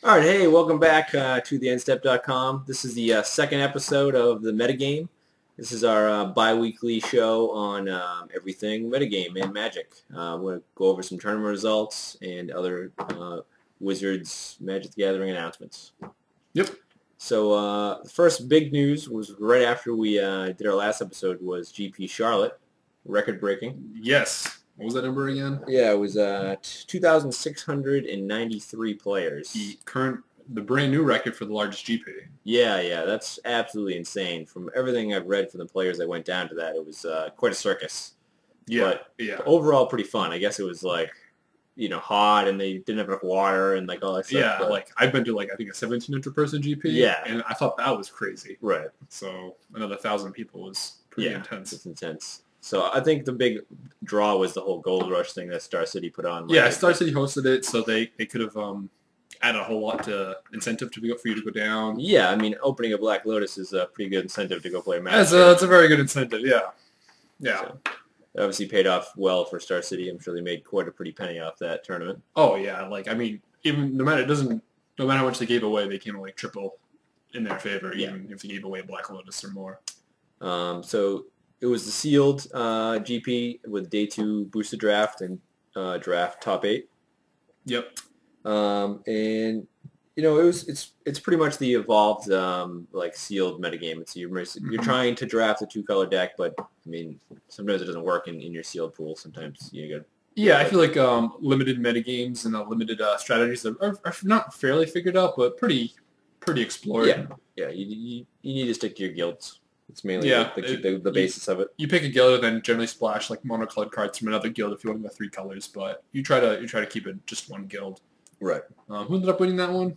All right, hey, welcome back to TheEndStep.com. This is the second episode of the Metagame. This is our bi-weekly show on everything Metagame and Magic. We're going to go over some tournament results and other Wizards Magic the Gathering announcements. Yep. So the first big news was right after we did our last episode was GP Charlotte, record-breaking. Yes. What was that number again? Yeah, it was 2,693 players. The brand new record for the largest GP. Yeah, that's absolutely insane. From everything I've read from the players that went down to that, it was quite a circus. Yeah, but overall pretty fun. I guess it was like, hot and they didn't have enough water and like all that stuff. Yeah, but, like I've been to I think a 1,700 person GP. Yeah, and I thought that was crazy. Right. So another 1,000 people was pretty intense. It's intense. So I think the big draw was the whole Gold Rush thing that Star City put on. Yeah, Star City hosted it, so they could have added a whole lot to incentive for you to go down. Yeah, I mean, opening a Black Lotus is a pretty good incentive to go play a match. It's a very good incentive, yeah. Yeah. So, it obviously paid off well for Star City. I'm sure they made quite a pretty penny off that tournament. Oh, yeah. Like, I mean, even no matter how much they gave away, they came triple in their favor, even if they gave away a Black Lotus or more. So it was the sealed GP with day 2 boosted draft and draft top 8. Yep. And it's pretty much the evolved sealed metagame. It's you're trying to draft a 2-color deck, but I mean sometimes it doesn't work in your sealed pool. Sometimes you got. Yeah, I feel like limited metagames and limited strategies are not fairly figured out, but pretty explored. Yeah. You need to stick to your guilds. It's mainly the basis of it. You pick a guild and then generally splash like monocolored cards from another guild if you want to go 3 colors, but you try to keep it just one guild. Right. Who ended up winning that one?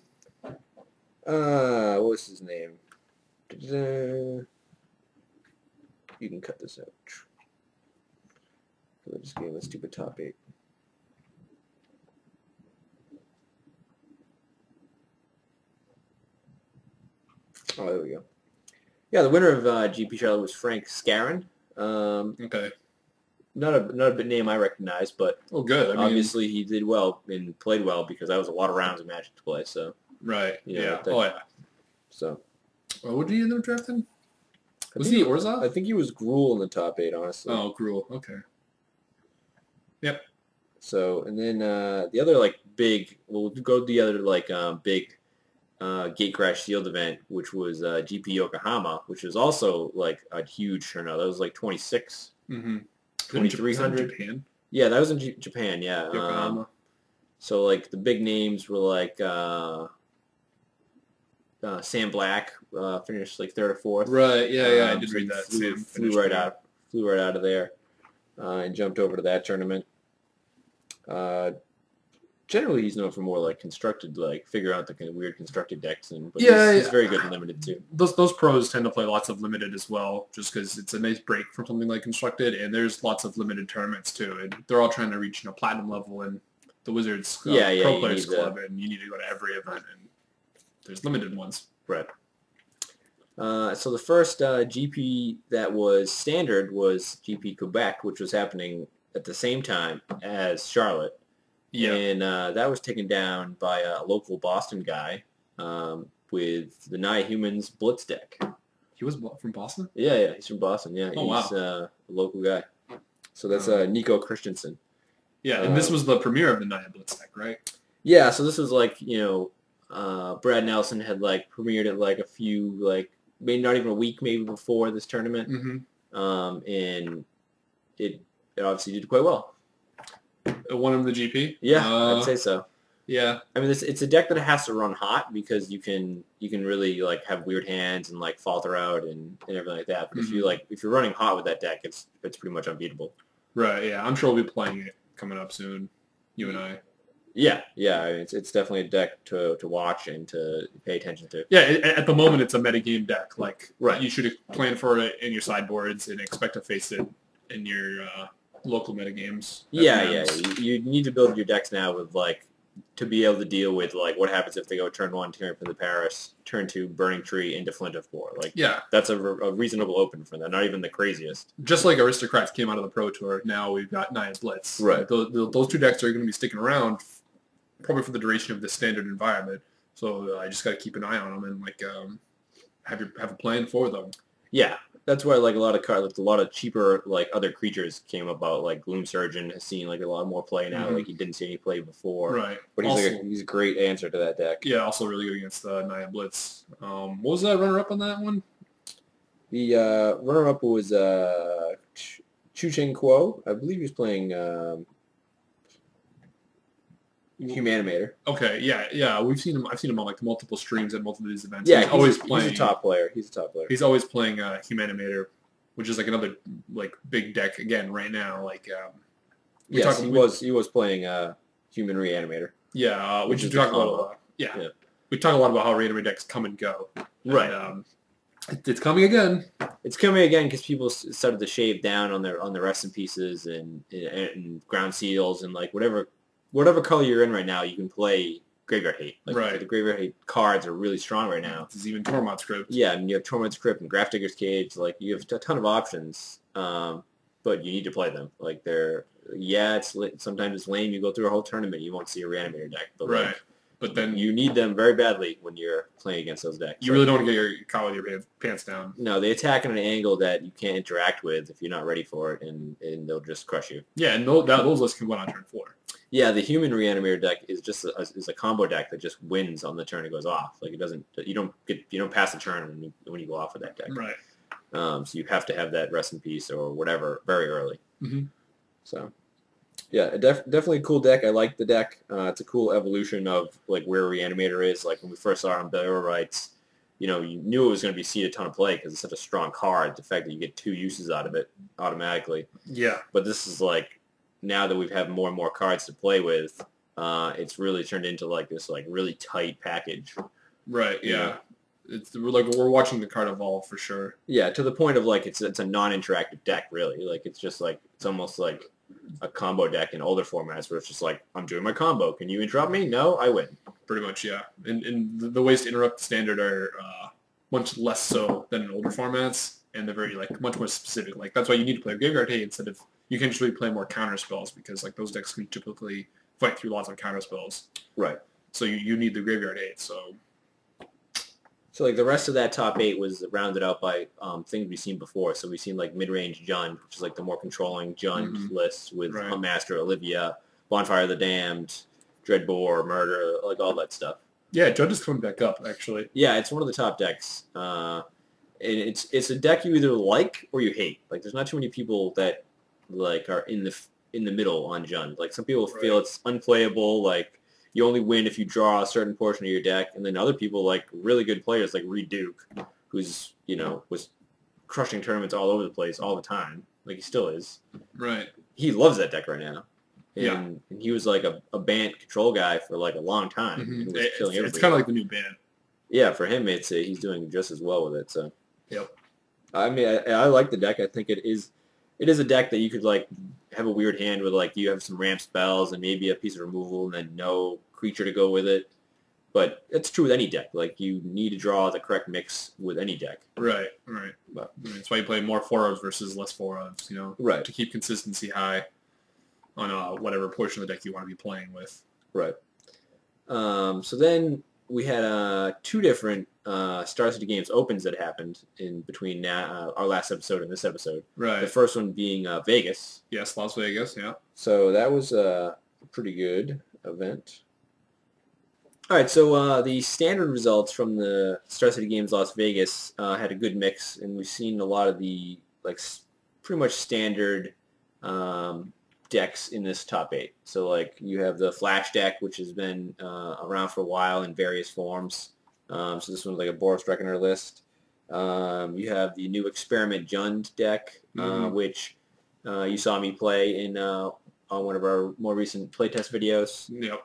What was his name? You can cut this out. I just gave him a stupid top 8. Oh, there we go. Yeah, the winner of GP Charlotte was Frank Scarron. Okay. Not a big name I recognize, but good. Obviously he did well and played well because that was a lot of rounds of Magic to play. So right. Yeah. So. What did he end up drafting? Was he Orzhov? I think he was Gruul in the top 8, honestly. Oh, Gruul. Okay. Yep. So and then the other we'll go to the other big Gate Crash sealed event, which was GP Yokohama, which was also like a huge turnout. That was like 26. Mm-hmm. 2,300. Japan? Yeah, that was in Japan, yeah. Yokohama. So, like, the big names were, like, Sam Black finished, like, 3rd or 4th. Right, yeah, I did read that. Flew right out of there and jumped over to that tournament. Generally, he's known for more, like, constructed, like, figure out the kind of weird constructed decks. But he's very good in limited, too. Those pros tend to play lots of limited as well, just because it's a nice break from something like constructed, and there's lots of limited tournaments, too. And they're all trying to reach, platinum level in the Wizards Pro Players Club, and you need to go to every event, and there's limited ones. Right. So the first GP that was standard was GP Quebec, which was happening at the same time as Charlotte. Yeah. And that was taken down by a local Boston guy with the Nigh Humans Blitz deck. He was from Boston? Yeah, he's from Boston, yeah. Oh, he's a local guy. So that's Nico Christensen. Yeah, and this was the premiere of the Nigh Blitz deck, right? Yeah, so this was Brad Nelson had premiered it a few, maybe not even a week maybe before this tournament. Mm-hmm. And it obviously did quite well. It won him the GP? Yeah, I'd say so. Yeah. I mean, it's a deck that has to run hot because you can really have weird hands and falter out and everything like that. But if you're running hot with that deck, it's pretty much unbeatable. Right. Yeah. I'm sure we'll be playing it coming up soon. You and I. Yeah. I mean, it's definitely a deck to watch and to pay attention to. Yeah. At the moment, it's a metagame deck. Right. You should plan for it in your sideboards and expect to face it in your local metagames. Yeah. You need to build your decks now with to be able to deal with what happens if they go turn 1 Tyranny from the Paris, turn 2 Burning Tree into Flint of War. That's a reasonable open for them. Not even the craziest. Just like Aristocrats came out of the Pro Tour, now we've got Naya Blitz. Right. Those 2 decks are going to be sticking around probably for the duration of the standard environment. So I just got to keep an eye on them and like have a plan for them. Yeah, that's why like a lot of cards, like a lot of cheaper like other creatures came about. Like Gloom Surgeon has seen like a lot more play now. Like he didn't see any play before. Right. But he's a great answer to that deck. Yeah, also really good against the Naya Blitz. What was that runner-up on that one? The runner-up was Chu Cheng Kuo. I believe he was playing Humanimator. Okay, yeah. I've seen him on like multiple streams at multiple of these events. Yeah, he's a top player. He's always playing Humanimator, which is like another like big deck again right now. Like he was playing Human Reanimator. Yeah, which is talking about. Yeah, we talk a lot about how Reanimator decks come and go. Right. And, it's coming again. It's coming again because people started to shave down on the rest in pieces and ground seals and like whatever color you're in right now, you can play Graveyard Hate. Like, right. The Graveyard Hate cards are really strong right now. There's even Tormod's Crypt. Yeah, and you have Tormod's Crypt and Grafdigger's Cage. Like you have a ton of options, but you need to play them. Like sometimes it's lame. You go through a whole tournament, you won't see a Reanimator deck. But right. But then you need them very badly when you're playing against those decks. You really don't want to get your caught with your pants down. No, they attack at an angle that you can't interact with if you're not ready for it, and they'll just crush you. Yeah, and those lists can win on turn 4. Yeah, the Human Reanimator deck is just a combo deck that just wins on the turn it goes off. Like it doesn't, you don't pass the turn when you go off with that deck. Right. So you have to have that rest in peace or whatever very early. Mm-hmm. So. Yeah, definitely a cool deck. I like the deck. It's a cool evolution of like where Reanimator is. Like when we first saw it on Burial Rights, you knew it was going to see a ton of play because it's such a strong card. The fact that you get 2 uses out of it automatically. Yeah. But this is like now that we've had more and more cards to play with, it's really turned into like this like really tight package. Right. Yeah. It's like we're watching the card evolve for sure. Yeah, to the point of like it's a non-interactive deck really. Like it's just like it's almost like a combo deck in older formats where it's just like, I'm doing my combo. Can you interrupt me? No, I win. Pretty much, yeah. And the ways to interrupt the standard are much less so than in older formats, and they're very like much more specific. Like that's why you need to play Graveyard Hate instead of you can just really play more counter spells because like those decks can typically fight through lots of counter spells. Right. So you need the Graveyard Hate. So like the rest of that top 8 was rounded out by things we've seen before. So we've seen like mid-range Jund, which is like the more controlling Jund list with Master Olivia, Bonfire of the Damned, Dreadbore, Murder, like all that stuff. Yeah, Jund is coming back up actually. Yeah, it's one of the top decks. And it's a deck you either like or you hate. Like there's not too many people that like are in the middle on Jund. Like some people feel it's unplayable, like you only win if you draw a certain portion of your deck, and then other people, like really good players like Reed Duke, who's, was crushing tournaments all over the place all the time, like he still is. Right. He loves that deck right now. And he was like a Bant control guy for like a long time. Mm-hmm. It's kind of like the new Bant. Yeah, for him, he's doing just as well with it. So. Yep. I mean, I like the deck. I think it is a deck that you could like have a weird hand with, like you have some ramp spells and maybe a piece of removal and then no creature to go with it. But it's true with any deck. Like you need to draw the correct mix with any deck. Right. But that's why you play more 4-ofs versus less 4-ofs, Right. To keep consistency high on whatever portion of the deck you want to be playing with. Right. So then we had 2 different StarCityGames Opens that happened in between our last episode and this episode. Right. The first one being Vegas. Yes, Las Vegas, yeah. So that was a pretty good event. All right, so the standard results from the StarCityGames Las Vegas had a good mix, and we've seen a lot of the pretty much standard decks in this top 8. So like you have the Flash deck, which has been around for a while in various forms. So this one's like a Boros Reckoner list. You have the new Experiment Jund deck, which you saw me play in on one of our more recent playtest videos. Yep.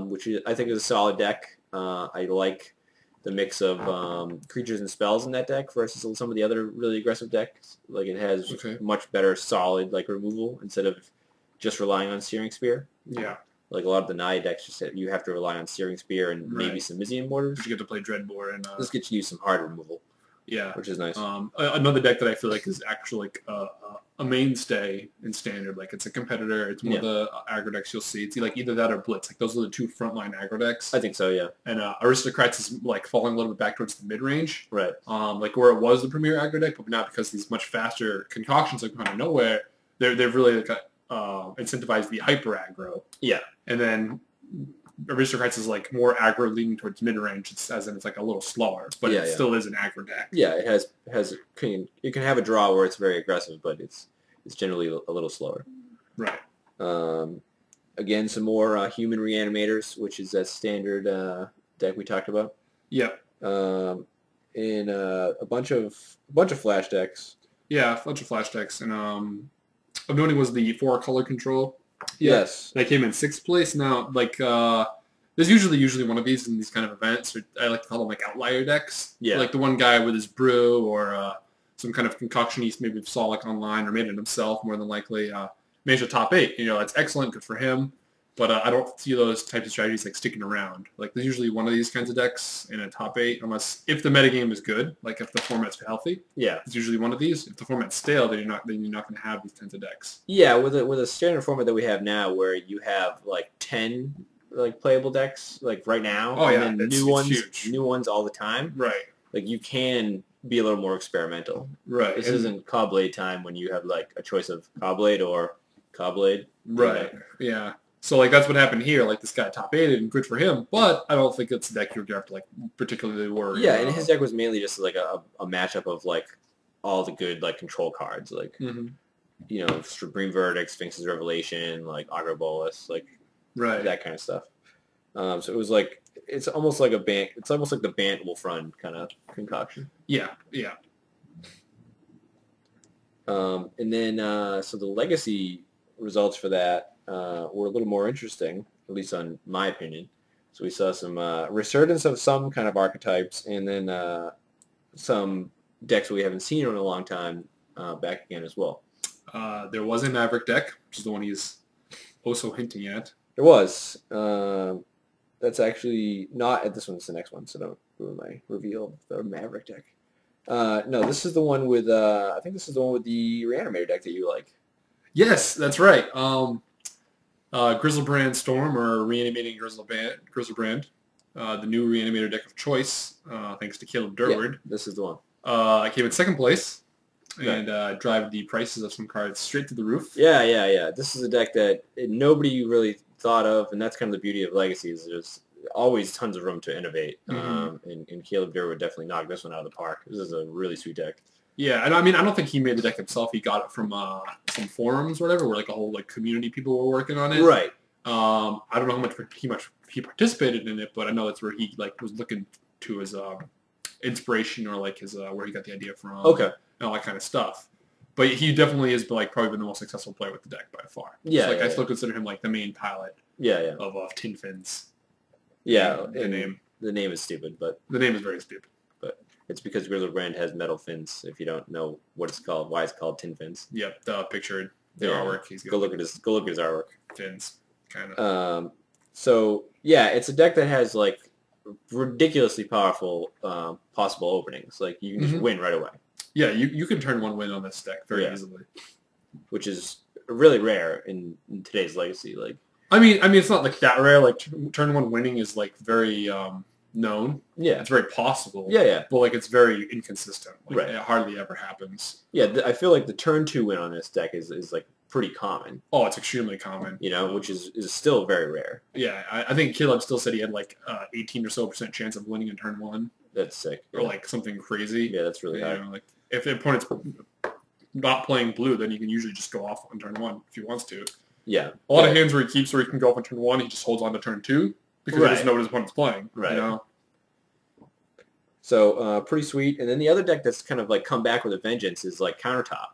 Which I think is a solid deck. I like the mix of creatures and spells in that deck versus some of the other really aggressive decks. Like it has much better solid like removal instead of just relying on Searing Spear. Yeah. Like a lot of the Naya decks, you have to rely on Searing Spear and maybe some Mizian Mortars. You get to play Dreadbore and... This gets you some hard removal. Yeah. Which is nice. Another deck that I feel like is actually like a mainstay in Standard. Like it's a competitor. It's one of the aggro decks you'll see. It's like either that or Blitz. Like those are the two frontline aggro decks. I think so, yeah. And Aristocrats is like falling a little bit back towards the mid-range. Right. Like where it was the premier aggro deck, but now because these much faster concoctions that come out of nowhere, they've really like, incentivized the hyper aggro. Yeah. And then Aristocrats is like more aggro leaning towards mid-range, as in it's like a little slower, but it still is an aggro deck. Yeah, it can have a draw where it's very aggressive, but it's generally a little slower. Right. Again, some more human reanimators, which is that standard deck we talked about. Yeah. And a bunch of flash decks. Yeah, a bunch of flash decks, and of noting was the 4-color control. Yes. That came in 6th place. Now, like, there's usually one of these in these kind of events. Or I like to call them, like, outlier decks. Yeah. Like the one guy with his brew or some kind of concoction he maybe saw, like, online or made it himself, more than likely. Made a top 8. You know, that's excellent. Good for him. But I don't see those types of strategies, like, sticking around. Like, there's usually one of these kinds of decks in a top 8, unless if the metagame is good, like if the format's healthy. Yeah. It's usually one of these. If the format's stale, then you're not going to have these kinds of decks. Yeah, with a standard format that we have now, where you have like 10 like playable decks like right now, and then new ones all the time. Right. Like you can be a little more experimental. Right. This isn't Cobblade time when you have like a choice of Cobblade or Cobblade. Right. Yeah. So, like, that's what happened here. Like, this guy top 8'd, and good for him. But I don't think it's a deck you're going to have to, like, particularly worry about. And his deck was mainly just, like, a matchup of, like, all the good, like, control cards. Like, you know, Supreme Verdict, Sphinx's Revelation, like, Aggro Bolus, like, that kind of stuff. So it was, like, it's almost like the Bant Wolf Run kind of concoction. Yeah, yeah. And then, so the Legacy results for that were a little more interesting, at least on my opinion. So we saw some resurgence of some kind of archetypes, and then some decks we haven't seen in a long time back again as well. There was a Maverick deck, which is the one he's also hinting at. There was. That's actually not at this one. It's the next one, so don't ruin my reveal of the Maverick deck. No, this is the one with, I think this is the one with the Reanimator deck that you like. Yes, that's right. Grizzlebrand Storm, or Reanimating Grizzlebrand, the new Reanimator deck of choice, thanks to Caleb Durward. Yeah, this is the one. I came in 2nd place, and drive the prices of some cards straight to the roof. Yeah. This is a deck that nobody really thought of, and that's kind of the beauty of Legacy, is there's always tons of room to innovate. And Caleb Durward definitely knocked this one out of the park. This is a really sweet deck. Yeah, and I mean, I don't think he made the deck himself. He got it from some forums or whatever, where like a whole like community people were working on it. Right. I don't know how much he participated in it, but I know that's where he like was looking to his inspiration, or like his where he got the idea from. Okay. And all that kind of stuff. But he definitely is like probably been the most successful player with the deck by far. Yeah. So, like I still consider him like the main pilot. Yeah. Of Tin Fins. Yeah. The name. The name is stupid, but the name is very stupid. But it's because Grizzlebrand has metal fins. If you don't know what it's called, why it's called Tin Fins. Yep. The picture, the artwork. He's go look at his artwork. Fins, kind of. So yeah, it's a deck that has like ridiculously powerful possible openings. Like you can just win right away. Yeah, you can turn 1 win on this deck very easily, which is really rare in today's Legacy. Like, I mean, it's not like that rare. Like turn 1 winning is like very known. Yeah, it's very possible. Yeah. But like it's very inconsistent. Like, it hardly ever happens. Yeah, I feel like the turn 2 win on this deck is like pretty common. Oh, it's extremely common. You know, which is still very rare. Yeah, I think Caleb still said he had like 18% or so chance of winning in turn 1. That's sick. Or like something crazy. Yeah, that's really high. You know, like if the opponent's not playing blue, then he can usually just go off on turn 1 if he wants to. Yeah. A lot of hands where he can go off on turn 1, he just holds on to turn 2 because he doesn't know what his opponent's playing. Right. You know? So pretty sweet. And then the other deck that's kind of like come back with a vengeance is like Countertop.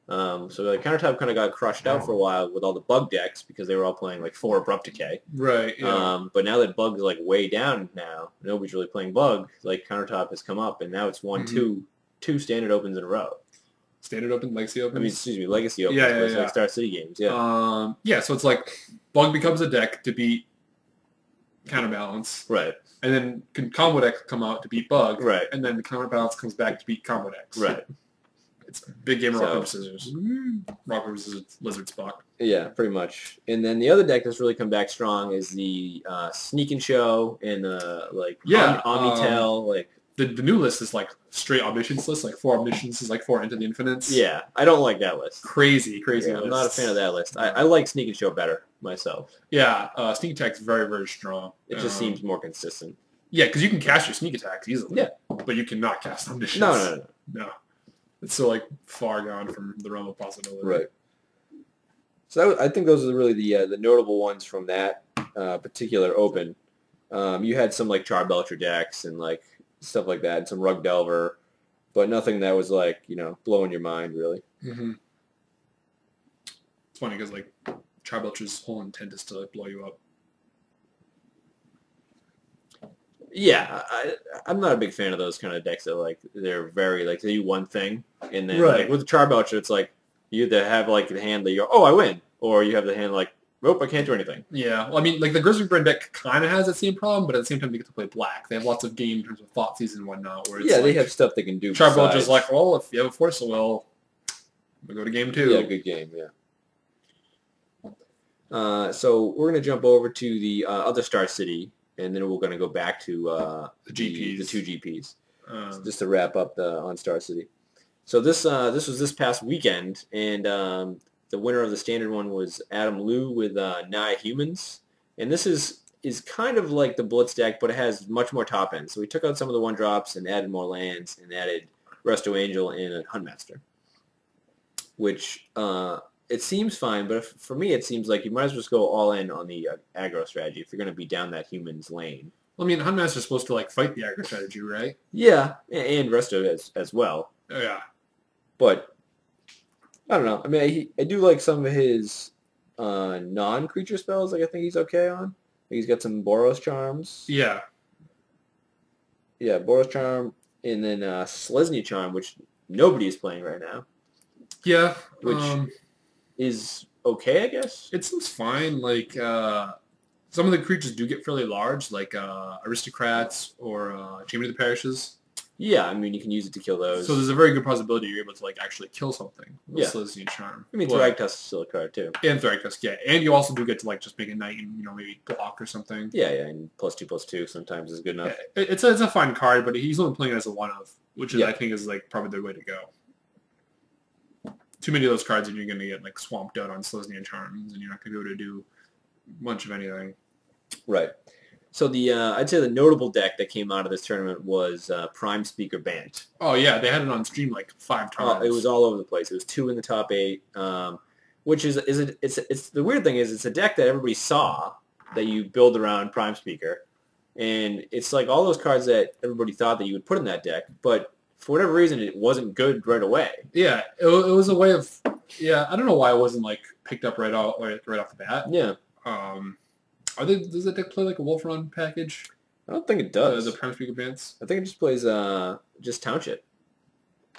So like Countertop kind of got crushed out for a while with all the bug decks because they were all playing like 4 Abrupt Decay. Right. Yeah. But now that Bug's like way down now, nobody's really playing Bug. Like Countertop has come up, and now it's two standard opens in a row. Standard open, Legacy opens? I mean, excuse me, Legacy opens. Yeah. Like StarCityGames. Yeah. So it's like Bug becomes a deck to beat Counterbalance. Right. And then combo decks come out to beat Bug. Right. And then the counterbalance comes back to beat combo decks. Right. It's a big game of rock, paper, scissors. Rock, paper, scissors, lizard, Spock. Yeah, pretty much. And then the other deck that's really come back strong is the Sneak and Show and Omnitel. Like the new list is like straight omniscience list, like 4 omnisciences, like 4 into the infinites. Yeah, I don't like that list. Crazy yeah, I'm not a fan of that list. I like Sneak and Show better myself. Yeah, sneak attack's very, very strong. It just seems more consistent. Yeah, because you can cast your sneak attacks easily. Yeah. But you cannot cast omniscience. No. It's so like far gone from the realm of possibility. Right. So I think those are really the notable ones from that particular open. You had some like Charbelcher decks and like stuff like that, and some Rug Delver, but nothing that was like blowing your mind really. Mm-hmm. It's funny because like Charbelcher's whole intent is to like blow you up. Yeah, I'm not a big fan of those kind of decks that like they're very like they do one thing and then like with the Charbelcher it's like you either have like the hand that you go, oh I win, or you have the hand like, nope, I can't do anything. Yeah, well, I mean like the Grizzly Burn deck kind of has that same problem, but at the same time they get to play black. They have lots of game in terms of Thoughtseize and whatnot. Where it's they have stuff they can do. Charbelcher's like, well, if you have a Force of Will, we'll go to game 2. Yeah, good game. Yeah. So we're gonna jump over to the other Star City. And then we're going to go back to the GPs, the 2 GPs, just to wrap up on Star City. So this was this past weekend, and the winner of the standard one was Adam Liu with Naya Humans, and this is kind of like the Blitz deck, but it has much more top end. So we took out some of the 1-drops and added more lands, and added Resto Angel and a Huntmaster, which it seems fine, but for me it seems like you might as well just go all in on the aggro strategy if you're going to be down that Humans lane. Well, I mean, Huntmaster's supposed to like fight the aggro strategy, right? Yeah, and Resto as well. Oh, yeah. But I don't know. I mean, I do like some of his non-creature spells. Like I think he's okay on. He's got some Boros Charms. Yeah. Yeah, Boros Charm, and then Selesnya Charm, which nobody is playing right now. Yeah. Which is okay, I guess. It seems fine. Like some of the creatures do get fairly large, like Aristocrats or Chamber of the Parishes. Yeah, I mean, you can use it to kill those. So there's a very good possibility you're able to like actually kill something with Selesnya Charm. I mean, Thragtusk is still a card too. And Thragtusk, yeah. And you also do get to like just make a knight and maybe block or something. Yeah, and +2/+2 sometimes is good enough. Yeah, it's a fine card, but he's only playing it as a 1-of, which is I think is like probably the way to go. Too many of those cards and you're going to get like swamped out on Selesnya Charms and you're not going to be able to do much of anything. Right. So I'd say the notable deck that came out of this tournament was Prime Speaker Bant. Oh yeah, they had it on stream like 5 times. It was all over the place. It was 2 in the top 8, which it's the weird thing is it's a deck that everybody saw that you build around Prime Speaker, and it's like all those cards that everybody thought that you would put in that deck, but for whatever reason it wasn't good right away. Yeah, it was a way of I don't know why it wasn't like picked up right off the bat. Yeah. Does that deck play like a Wolf Run package? I don't think it does. The Prime Speaker Bants? I think it just plays just Township.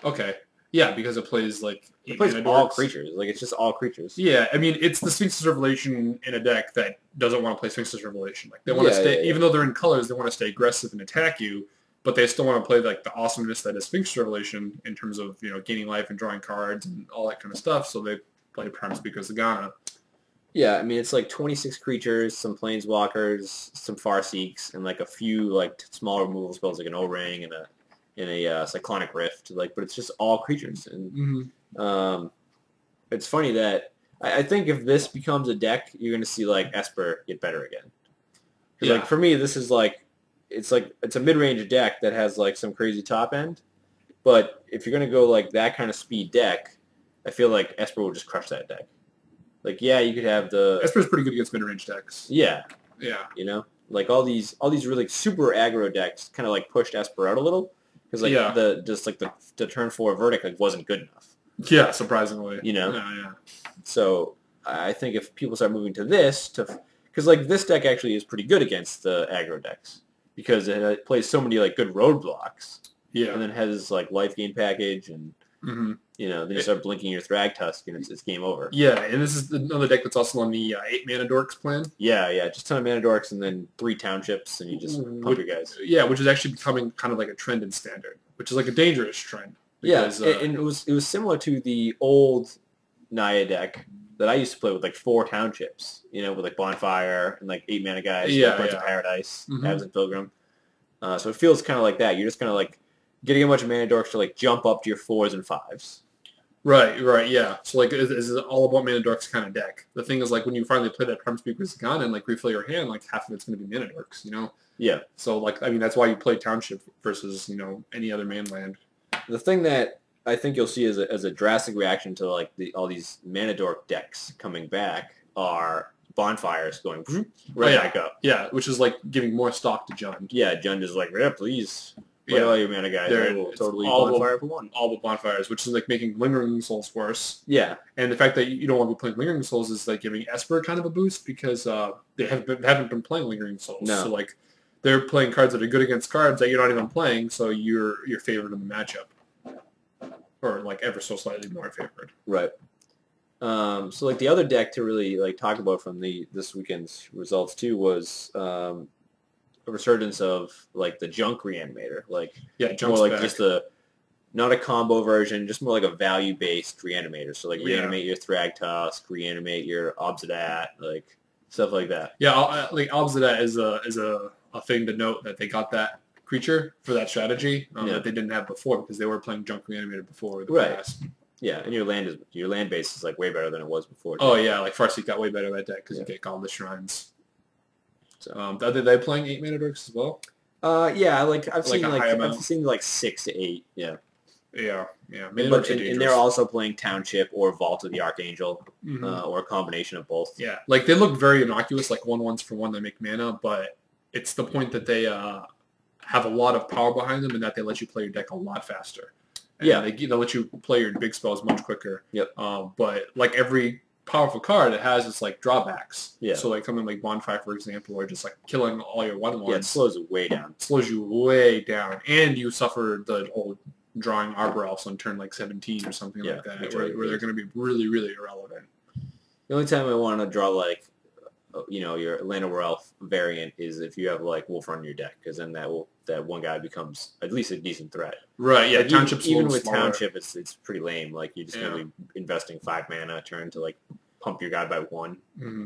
Okay. Yeah, because it plays like it plays all creatures. Like it's just all creatures. Yeah, I mean it's the Sphinx's Revelation in a deck that doesn't want to play Sphinx's Revelation. Like they want to stay, even though they're in colors, they want to stay aggressive and attack you, but they still want to play like the awesomeness that is Sphinx's Revelation in terms of gaining life and drawing cards and all that kind of stuff. So they play Prime Speaker Zagana. Yeah, I mean, it's like 26 creatures, some planeswalkers, some Farseeks, and like a few like small removal spells like an O-Ring and a Cyclonic Rift. Like, but it's just all creatures. And it's funny that I think if this becomes a deck, you're going to see like Esper get better again. Yeah. Like for me, this is like it's a mid-range deck that has like some crazy top end. But if you're going to go like that kind of speed deck, I feel like Esper will just crush that deck. Like, yeah, you could have the... Esper's pretty good against mid-range decks. Yeah. Yeah. Like, all these really super aggro decks kind of, like, pushed Esper out a little. Because, like, the turn 4 Verdict, like, wasn't good enough. Yeah, surprisingly. Yeah. So, I think if people start moving to this, because, like, this deck actually is pretty good against the aggro decks. Because it plays so many, like, good roadblocks. Yeah. And then has, like, life gain package and Mm-hmm. Then you start blinking your Thragtusk, and it's game over. Yeah, and this is another deck that's also on the 8 mana Dorks plan. Yeah, just a ton of mana Dorks and then 3 townships, and you just pump your guys. Yeah, which is actually becoming kind of like a trend in Standard, which is like a dangerous trend. Because, and it was similar to the old Naya deck that I used to play with like 4 townships, with like Bonfire and like 8 mana guys, Birds of Paradise, Absent Pilgrim. So it feels kind of like that. You're just kind of like getting a bunch of mana dorks to like jump up to your 4s and 5s. Right, yeah. So like this is all about mana dorks kind of deck. The thing is like when you finally play that Prime Speaker's Gun and like refill your hand, like half of it's going to be mana dorks, Yeah. So like that's why you play township versus any other mainland. The thing that I think you'll see as a drastic reaction to like all these mana dork decks coming back are bonfires going back up. Yeah, which is like giving more stock to Jund. Yeah, Jund is like, please. Play all your mana guys. I will totally bonfire for 1. All but bonfires, which is like making Lingering Souls worse. Yeah. And the fact that you don't want to be playing Lingering Souls is like giving Esper kind of a boost because they haven't been playing Lingering Souls. No. So like they're playing cards that are good against cards that you're not even playing, so you're favored in the matchup. Or like ever so slightly more favored. Right. So like the other deck to really like talk about from this weekend's results too was a resurgence of like the Junk Reanimator. Like more like back. Just not a combo version, just more like a value based Reanimator. So like reanimate your Thragtusk, reanimate your Obsidat, like stuff like that. Yeah, like Obsidat is a thing to note that they got that creature for that strategy that they didn't have before because they were playing Junk Reanimator before the past. Yeah, and your land base is like way better than it was before. Oh yeah, like Farseek got way better that deck because you get Godless Shrines. So are they playing 8 mana dorks as well? Yeah, I've seen like 6 to 8. Yeah. Yeah. But, and they're also playing Township or Vault of the Archangel, or a combination of both. Yeah, like they look very innocuous, like 1/1s for 1 that make mana, but it's the point that they have a lot of power behind them and that they let you play your deck a lot faster. And they let you play your big spells much quicker. Yep. But like every powerful card, it has its like drawbacks. Yeah. So like something like Bonfire, for example, or just like killing all your 1/1s. Yeah, it slows it way down. Slows you way down, and you suffer the whole drawing Arbor Elves on turn like 17 or something like that, where they're going to be really, really irrelevant. The only time I want to draw like, your Land Over Elf variant is if you have like Wolf Run in your deck, because then that one guy becomes at least a decent threat. Right. Yeah. Like Township's even with smaller. Township, it's pretty lame. Like you're just going to be investing 5 mana a turn to like pump your guy by 1. Mm-hmm.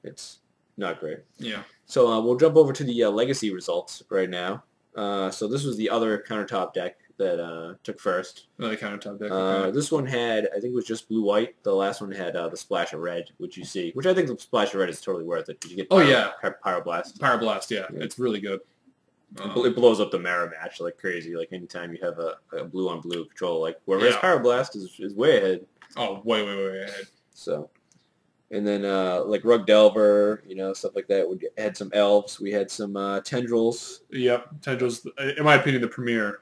It's not great. Yeah. So we'll jump over to the Legacy results right now. So this was the other countertop deck that took first. Another countertop deck. Okay. This one had, I think it was just blue-white. The last one had the Splash of Red, which you see. Which I think the Splash of Red is totally worth it. You get Pyroblast. Pyroblast, yeah. It's really good. It blows up the Mara match like crazy. Like anytime you have a blue-on-blue control, like whoever has Pyroblast is way ahead. Oh, way ahead. So, and then like Rug Delver, stuff like that. We had some Elves. We had some Tendrils. Yep, Tendrils, in my opinion, the premier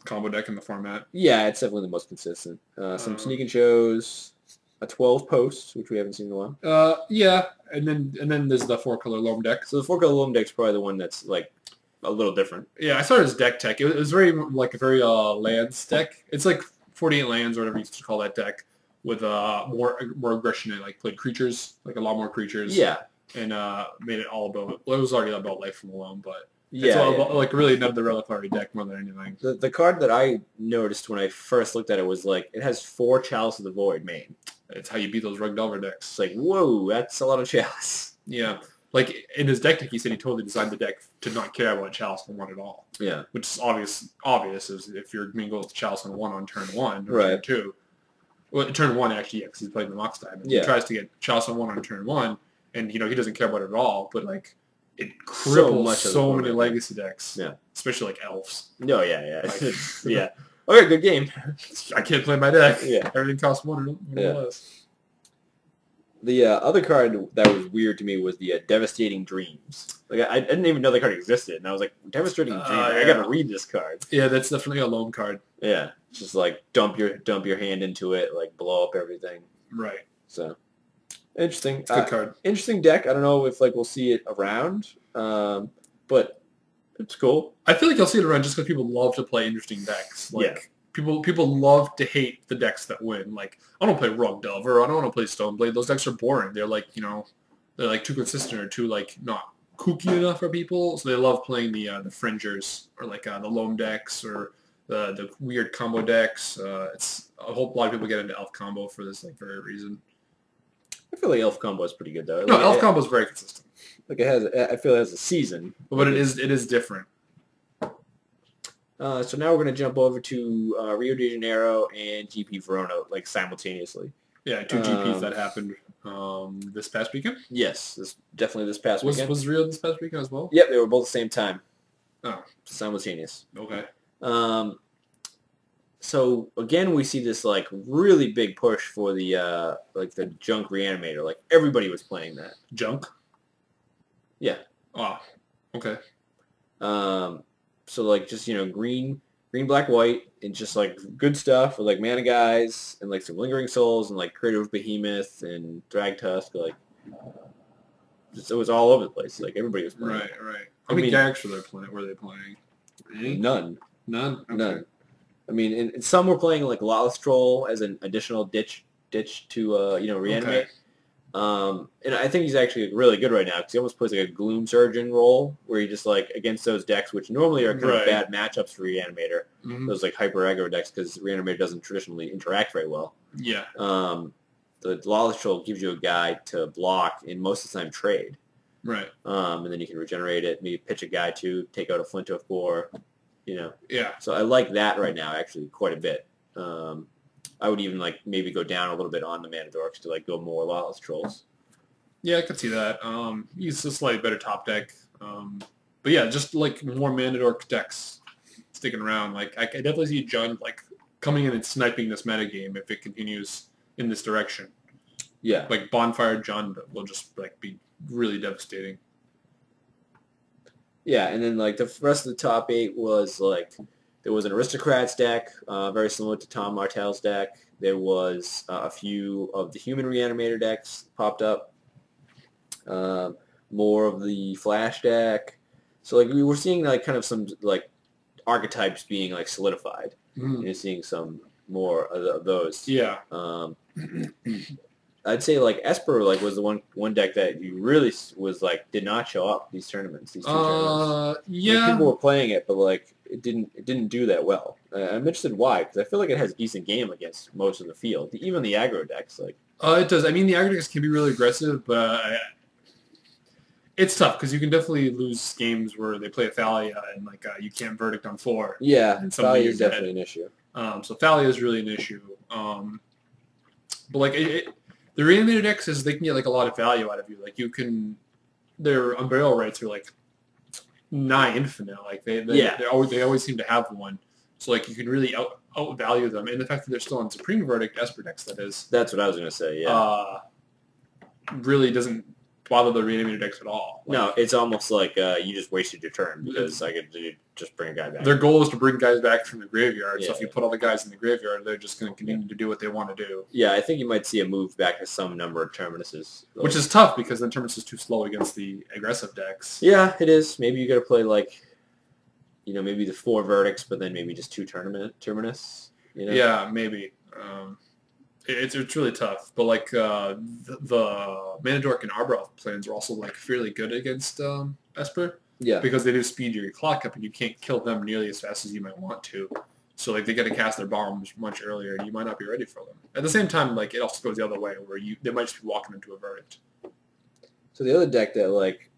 combo deck in the format. Yeah, it's definitely the most consistent. Some Sneak and Shows, a 12 post, which we haven't seen in a while. Yeah, and then there's the 4-color Loam deck. So the 4-color Loam deck's probably the one that's like a little different. Yeah, I saw it as deck tech. It was very lands deck. It's like 48 lands or whatever you used to call that deck with more aggression and like played creatures, like a lot more creatures. Yeah. And made it all about. Well, it was already about life from Loam, but. Yeah, it's all about, like really another reliquary deck more than anything. The card that I noticed when I first looked at it was like it has 4 Chalice of the Void main. It's how you beat those Rug Delver decks. It's like, whoa, that's a lot of Chalice. Yeah. Like in his deck he said he totally designed the deck to not care about Chalice on 1 at all. Yeah. Which is obvious is if you're going to go with Chalice on 1 on turn 1 or turn 2. Well, turn 1 actually, yeah, because he's playing the Mox Diamond. He tries to get Chalice on 1 on turn 1, and he doesn't care about it at all, but like it cripples so many legacy decks. Yeah. Especially like Elves. No, yeah. Like, yeah. Okay, good game. I can't play my deck. Yeah. Everything costs 1 or less. The other card that was weird to me was the Devastating Dreams. Like I didn't even know the card existed, and I was like, Devastating Dreams. I gotta read this card. Yeah, that's definitely a Loam card. Yeah, it's just like dump your hand into it, like blow up everything. Right. So interesting. It's a good card. Interesting deck. I don't know if like we'll see it around, but it's cool. I feel like you'll see it around just because people love to play interesting decks. Like, people love to hate the decks that win. Like, I don't play Rogue Delver, I don't want to play Stoneblade. Those decks are boring. They're like, they're like too consistent or too like not kooky enough for people. So they love playing the Fringers or like the Loam decks or the weird combo decks. It's a whole lot of people get into Elf Combo for this like very reason. I feel like Elf Combo is pretty good though. No, Elf Combo is very consistent. Like I feel it has a season, but it is different. So now we're going to jump over to Rio de Janeiro and GP Verona, like simultaneously. Yeah, 2 GPs that happened this past weekend? Yes, definitely this past weekend. Was Rio this past weekend as well? Yep, they were both the same time. Oh. Simultaneous. Okay. So again, we see this like really big push for the like the Junk Reanimator. Like everybody was playing that. Junk? Yeah. Oh, okay. So like just green, black, white, and just like good stuff with like Mana Guys and like some Lingering Souls and like Creative Behemoth and Drag Tusk. Like it was all over the place. Like everybody was playing. Right. How many gags were they playing? Any? None. None. Okay. None. I mean, and some were playing like Lawless Troll as an additional ditch to reanimate. Okay. And I think he's actually really good right now because he almost plays like a Gloom Surgeon role where he just like against those decks which normally are kind of bad matchups for Reanimator. Mm-hmm. Those like hyper aggro decks because Reanimator doesn't traditionally interact very well. Yeah. The Lawless Troll gives you a guy to block and most of the time trade. Right. And then you can regenerate it, maybe pitch a guy to take out a Flinto 4. Yeah. So I like that right now actually quite a bit. I would even like maybe go down a little bit on the Mana Dorks to like go more Lawless Trolls. Yeah, I could see that. He's a slightly better top deck. But yeah, just like more Mana Dork decks sticking around. Like I definitely see Jund like coming in and sniping this metagame if it continues in this direction. Yeah. Like Bonfire Jund will just like be really devastating. Yeah, and then like the rest of the top 8 was like there was an Aristocrats deck, very similar to Tom Martell's deck. There was a few of the Human Reanimator decks popped up. More of the Flash deck. So like we were seeing like kind of some like archetypes being like solidified. Mm. You're seeing some more of those. Yeah. I'd say like Esper like was the one deck that you really was like did not show up these tournaments. These 2 tournaments. Yeah. Like, people were playing it, but like it didn't do that well. I'm interested why because I feel like it has a decent game against most of the field, even the aggro decks. Like it does. I mean, the aggro decks can be really aggressive, but it's tough because you can definitely lose games where they play a Thalia and like you can't verdict on 4. Yeah, Thalia is definitely an issue. So Thalia is really an issue. But like the Reanimator decks is they can get like a lot of value out of you. Like their Unburial Rights are like nigh infinite. Like they always seem to have one. So like you can really outvalue them. And the fact that they're still on Supreme Verdict Esper decks, that is. That's what I was gonna say. Yeah. Really doesn't bother the Reanimator decks at all. Like, no, it's almost like you just wasted your turn because I could just bring a guy back. Their goal is to bring guys back from the graveyard. Yeah. So if you put all the guys in the graveyard, they're just going to continue to do what they want to do. Yeah, I think you might see a move back to some number of Terminuses. Which is tough because then Terminus is too slow against the aggressive decks. Yeah, it is. Maybe you got to play like, maybe the 4 Verdicts, but then maybe just 2 Terminus. Yeah, maybe. It's really tough, but like the Mana Dork and Arbroath plans are also like fairly good against Esper. Yeah. Because they do speed your clock up, and you can't kill them nearly as fast as you might want to. So like they got to cast their bombs much earlier, and you might not be ready for them. At the same time, like it also goes the other way, where they might just be walking into a verdict. So the other deck that like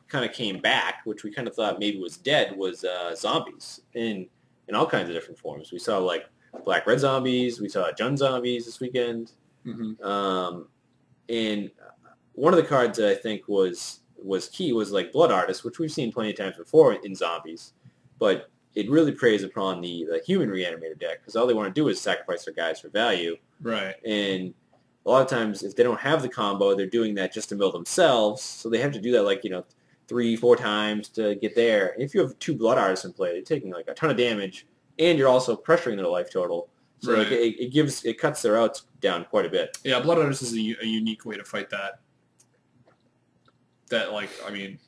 kind of came back, which we kind of thought maybe was dead, was zombies in all kinds of different forms. We saw like Black-Red Zombies. We saw Jund Zombies this weekend. Mm-hmm. And one of the cards that I think was key was like Blood Artist, which we've seen plenty of times before in zombies. But it really preys upon the Human Reanimator deck because all they want to do is sacrifice their guys for value. Right. And a lot of times if they don't have the combo, they're doing that just to mill themselves. So they have to do that like, 3-4 times to get there. And if you have 2 Blood Artists in play, they're taking like a ton of damage. And you're also pressuring their life total, so right. like it cuts their outs down quite a bit. Yeah, Blood Artist is a unique way to fight that. That like I mean,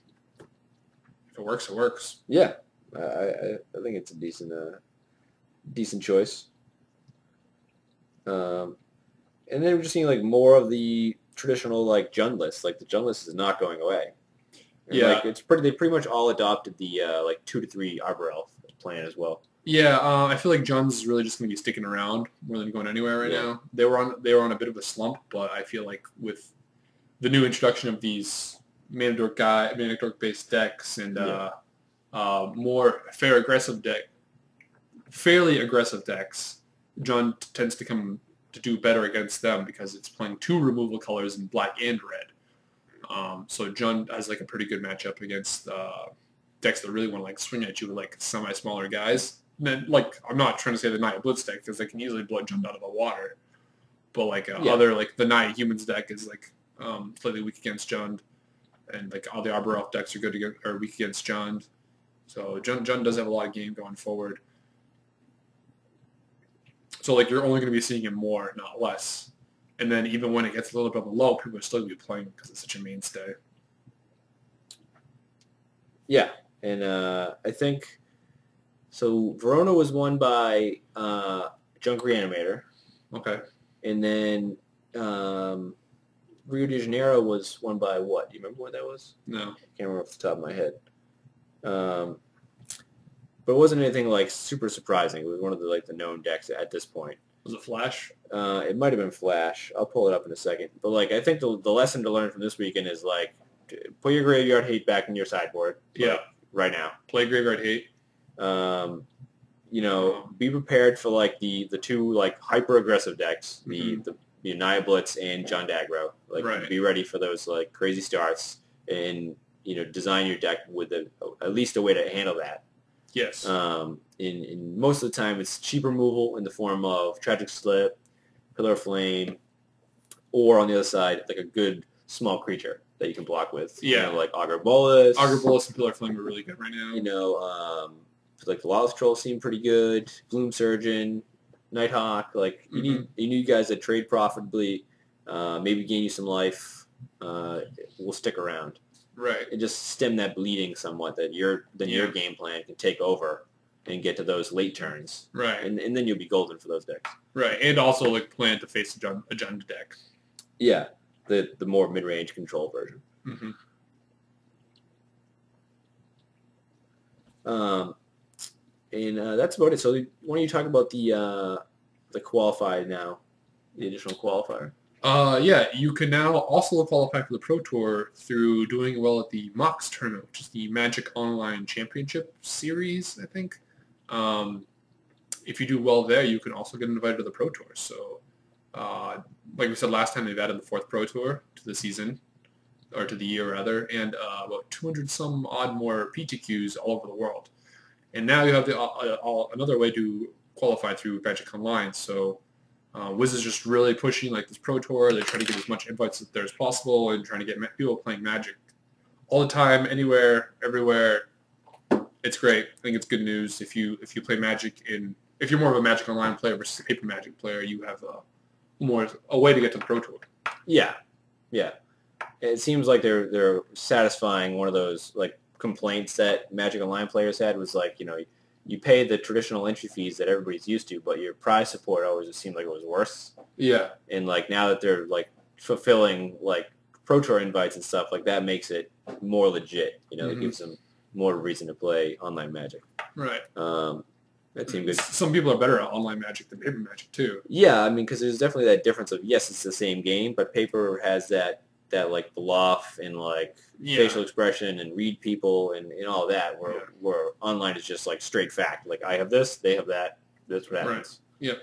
if it works, it works. Yeah, I think it's a decent choice. And then we're just seeing like more of the traditional like Jund list. Like the Jund list is not going away. And, yeah, like they pretty much all adopted the like 2 to 3 Arbor Elf plan as well. Yeah, I feel like Jund's really just going to be sticking around more than going anywhere right now. They were on a bit of a slump, but I feel like with the new introduction of these Mana Dork based decks and more fairly aggressive decks, Jund tends to do better against them because it's playing 2 removal colors in black and red. So Jund has like a pretty good matchup against decks that really want to like swing at you with like semi-smaller guys. And then, like, I'm not trying to say the Naya Blitz deck because they can easily blow Jund out of the water. But like other like the Naya Humans deck is like slightly weak against Jund, and like all the Arbor Elf decks are weak against Jund. So Jund does have a lot of game going forward. So like you're only going to be seeing him more, not less. And then even when it gets a little bit low, people are still going to be playing because it's such a mainstay. Yeah, and I think so. Verona was won by Junk Reanimator. Okay. And then Rio de Janeiro was won by what? Do you remember what that was? No. Can't remember off the top of my head. But it wasn't anything like super surprising. It was one of the known decks at this point. Was it Flash? It might have been Flash. I'll pull it up in a second. But like I think the lesson to learn from this weekend is like put your Graveyard Hate back in your sideboard. Yeah. Right now. Play Graveyard Hate. Be prepared for like the 2 like hyper aggressive decks, the Naya Blitz and Jund aggro. Like be ready for those like crazy starts and design your deck with at least a way to handle that. Yes. In most of the time it's cheap removal in the form of Tragic Slip, Pillar of Flame, or on the other side like a good small creature that you can block with. Yeah. Like Augur Bolus. Augur Bolus and Pillar of Flame are really good right now. Like the Lawless Troll seem pretty good. Gloom Surgeon, Nighthawk. Like you need guys that trade profitably, maybe gain you some life. Will stick around. Right. And just stem that bleeding somewhat that your game plan can take over and get to those late turns. Right. And then you'll be golden for those decks. Right. And also like plan to face a Jund deck. Yeah. The more mid-range control version. Mm-hmm. And that's about it. So why don't you talk about the qualified now, the additional qualifier? Yeah, you can now also qualify for the Pro Tour through doing well at the MOX tournament, which is the Magic Online Championship Series, I think. If you do well there, you can also get invited to the Pro Tour. So, like we said last time, they've added the 4th Pro Tour to the season, or to the year rather, and about 200 some odd more PTQs all over the world. And now you have another way to qualify through Magic Online. So Wiz is just really pushing like this Pro Tour. They're trying to get as much invites as there as possible and trying to get people playing Magic all the time, anywhere, everywhere. It's great. I think it's good news. If you play Magic if you're more of a Magic Online player versus a paper Magic player, you have a way to get to the Pro Tour. Yeah, yeah. It seems like they're satisfying one of those like complaints that Magic Online players had was like you pay the traditional entry fees that everybody's used to, but your prize support always just seemed like it was worse. Yeah. And like now that they're like fulfilling like Pro Tour invites and stuff, like that makes it more legit. It gives them more reason to play online Magic. Right. That seemed good. Some people are better at online Magic than paper Magic too. Yeah, I mean, because there's definitely that difference of yes, it's the same game, but paper has that like bluff and like facial expression and read people and all that, where online is just like straight fact. Like I have this, they have that. That's what happens. Right.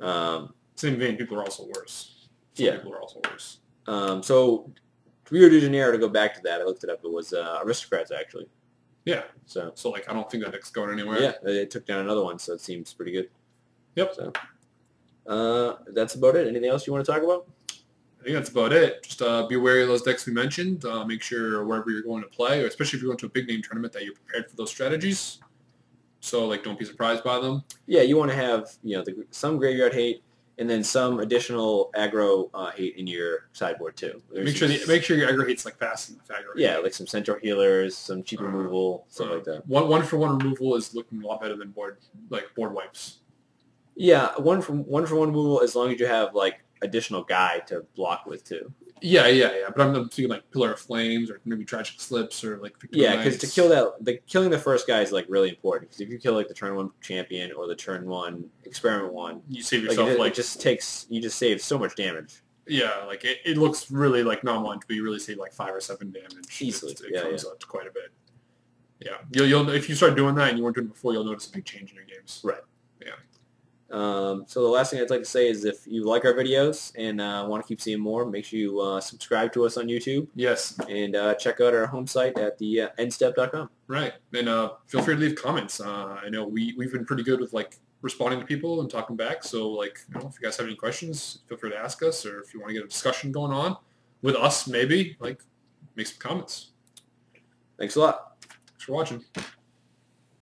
Yep. Same vein, people are also worse. People are also worse. So Rio de Janeiro, to go back to that, I looked it up. It was Aristocrats actually. Yeah. So like I don't think that deck's going anywhere. Yeah, they took down another one, so it seems pretty good. Yep. So that's about it. Anything else you want to talk about? I think that's about it. Just be wary of those decks we mentioned. Make sure wherever you're going to play, or especially if you're going to a big name tournament, that you're prepared for those strategies. So like, don't be surprised by them. Yeah, you want to have some Graveyard Hate and then some additional aggro hate in your sideboard too. Make sure your aggro hate's like fast enough aggro. Yeah, like some Centaur Healers, some cheap removal, stuff like that. One for one removal is looking a lot better than board wipes. Yeah, one for one removal as long as you have like additional guy to block with too. Yeah. But I'm thinking like Pillar of Flames or maybe Tragic Slips or like yeah, because to kill killing the first guy is like really important. Because if you kill like the turn 1 champion or the turn 1 experiment one, you save yourself it just save so much damage. Yeah, like it looks really like non-blind, but you really save like 5 or 7 damage easily. It comes up to quite a bit. Yeah, you'll if you start doing that and you weren't doing it before, you'll notice a big change in your games. Right. Yeah. So the last thing I'd like to say is if you like our videos and want to keep seeing more, make sure you subscribe to us on YouTube. Yes. And check out our home site at TheEndStep.com. Right. And feel free to leave comments. I know we've been pretty good with like responding to people and talking back. So like, if you guys have any questions, feel free to ask us, or if you want to get a discussion going on with us, maybe like make some comments. Thanks a lot. Thanks for watching.